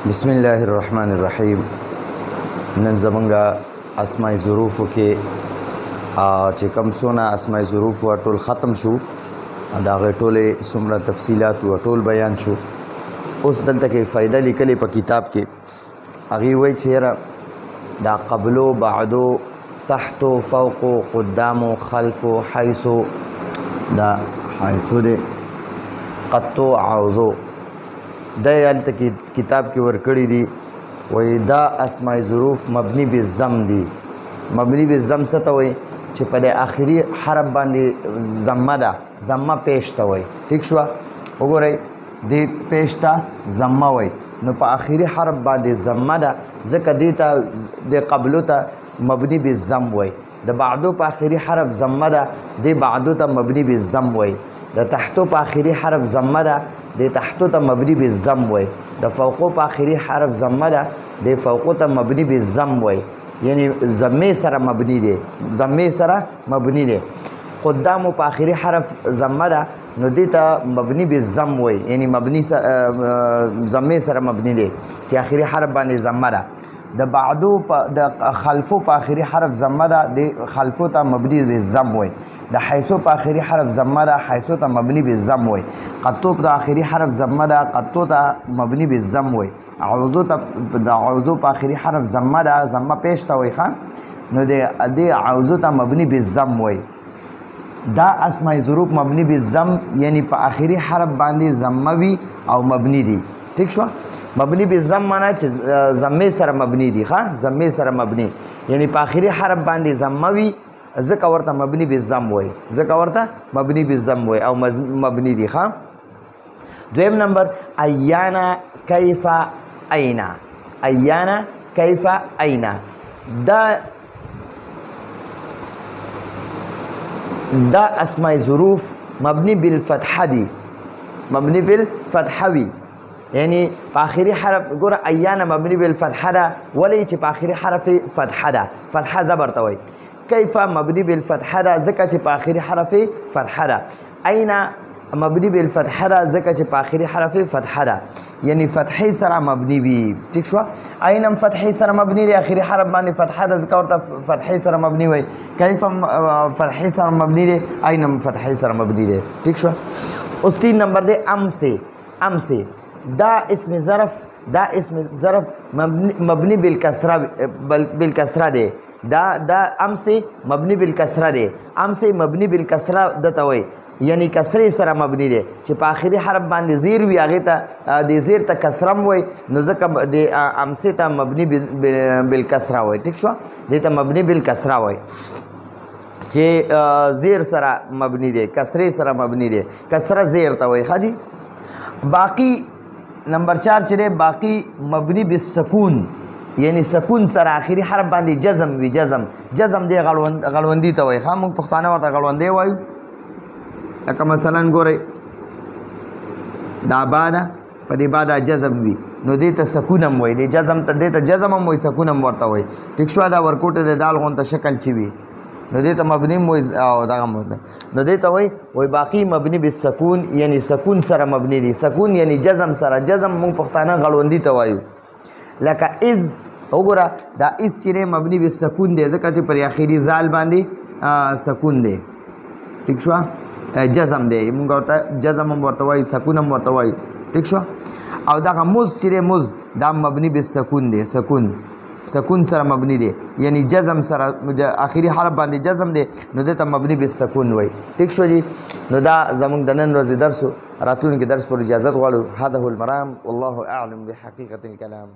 بسم الله الرحمن الرحیم. نن زمونږه اسماء ظروفو کې چې کوم څونه اسماء ظروف ټول ختم شو، دا هغې ټولې څومره تفصیلات ټول بیان شو. اوس دلته کې فایده لیکلې په کتاب کې، هغې وایي چې یاره دا قبلو، بعدو، تحتو، فوقو، قدامو، خلفو، حیثو، دا حیثو دی، قطو، عوضو، دا هلته کې کتاب کې ورکړي دي. وایي دا اسماء ظروف مبني بالضم دي. مبني بالضم څه ته وایي؟ چې په د آخري حرف باندې ضمه ده، ضمه پیش ته وایي. ټیک شوه؟ وګورئ دې پیش ته ضمه وایي، نو په آخري حرف باندې ضمه ده، ځکه دې ته د قبلو ته مبني بالضم وایي. د بعدو په آخري حرف ضمه ده، دې بعدو ته مبني بالضم وایي. د تحتو په آخري حرف ضمه ده، د تحتو ته مبني بالضم وایي. د فوقو په آخري حرف ضمه ده، د فوقو ته مبني بالضم وایي، یعنی ضمې سره مبني دی، ضمې سره مبني دی. قدامو په آخري حرف ضمه ده، نو دې ته مبني بالضم وایي، یعنی مبني ضمې سره مبني دی چې آخري حرف باندې ضمه ده. د بعدو د خلفو په آخري حرف ضمه ده، د خلفو ته مبني بالضم وایي. د حیثو په آخري حرف ضمه ده، حیثو ته مبني بالضم وایي. قطو په آخري حرف ضمه ده، قطو ته مبني بالضم وایي. عوضو ته د عوضو په آخري حرف ضمه ده، ضمه پیش ته وایي ښه، نو د عوضو ته مبني بالضم وایي. دا اسماء ظروف مبني بالضم یعنی په آخري حرف باندې ضمه وي او مبني دي. ٹھیک شو؟ مبنی بالضم معنا چې ضمې سره مبني دي. ښه، ضمې سره مبني یعنی په آخري حرف باندې ضمه وي، ځکه ورته مبني بالضم وایي، ځکه ورته مبني بالضم وایي او مبني دي. ښه، دویم نمبر ایانا، کیف، اینا. ایانا، کیف، اینا، دا اسماء ظروف مبني بالفتحه دي، مبني بالفتحه وي، یعنی په آخري حرف ګوره ایانا مبني بالفتحه ده، ولې چې په آخري حرف فتحه ده، فتحه زبر ته وایي. کیف مبني بالفتحه ده، ځکه چې په آخري حرف فتحه ده. اینا مبني بالفتحه ده، ځکه چې په آخري حرف فتحه ده، یعنی فتحې سره مبني وي. ټیک شو؟ اینم فتحې سره مبني دی، آخري حرف باندې فتحه ده، ځکه ورته فتحې سره مبني وایي. کیف فتحې سره مبني دی، اینم فتحې سره مبني دی. ټیک شو؟ اوس 3 نمبر دی امسه. امسه دا اسم ظرف، دا اسم ظرف مبني بالکسره دی. دا امسه مبني بالکسره دی. امسه مبني بالکسره دته وایي، یعنی کسرې سره مبني دی چې په آخري حرف باندې زیر وي، هغې ته د زیر ته کسرم وایي، نو ځکه د امسې ته مبني بالکسره وایي. ټیک شوه؟ دې ته مبني بالکسره وایي چې زیر سره مبني دی، کسرې سره مبني دی، کسره زیر ته وایي. ښه جي، باقي نمبر 4 چې دی باقي مبني بالسکون، یعنی سکون سره آخري حرف باندې جزم وي. جزم دی غړوندي ته وایي. ښه، موږ پښتانه ورته غړوندی وایو. لکه مثلا ګورئ دا با ده، په دې با دا جزم وي، نو دې ته سکون هم وایي. دې ته جزم هم وایي، سکون هم ورته وایي. ټیک شوه؟ دا ورکوټه د دال غونته شکل چې وي، نو دې ته مبني او دغه نو دې ته وایي باقي مبني بالسکون، یعنی سکون سره مبني دي. سکون یعنی جزم سره. جزم موږ پښتانه غړوندي ته وایو. لکه اذ، وګوره دا اذ چې دی مبني بالسکون دی، ځکه چې پر آخري ذال باندې سکون دی. ټیک شوه؟ جزم دی، موږ ورته جزم هم ورته وایو، سکون هم ورته وایو. ټیک شوه؟ او دغه مز چې دی، مز دا مبني بالسکون دی. سکون سره مبني دی، یعنی جزم سره آخري حرف باندې جزم دی، نو دې ته مبني بالسکون وایي. ټیک شو جي؟ نو دا زموږ د نن ورځې درس، راتلونکي درس پر اجازت غواړو. هذا هو المرام، والله اعلم بحقیقة الكلام.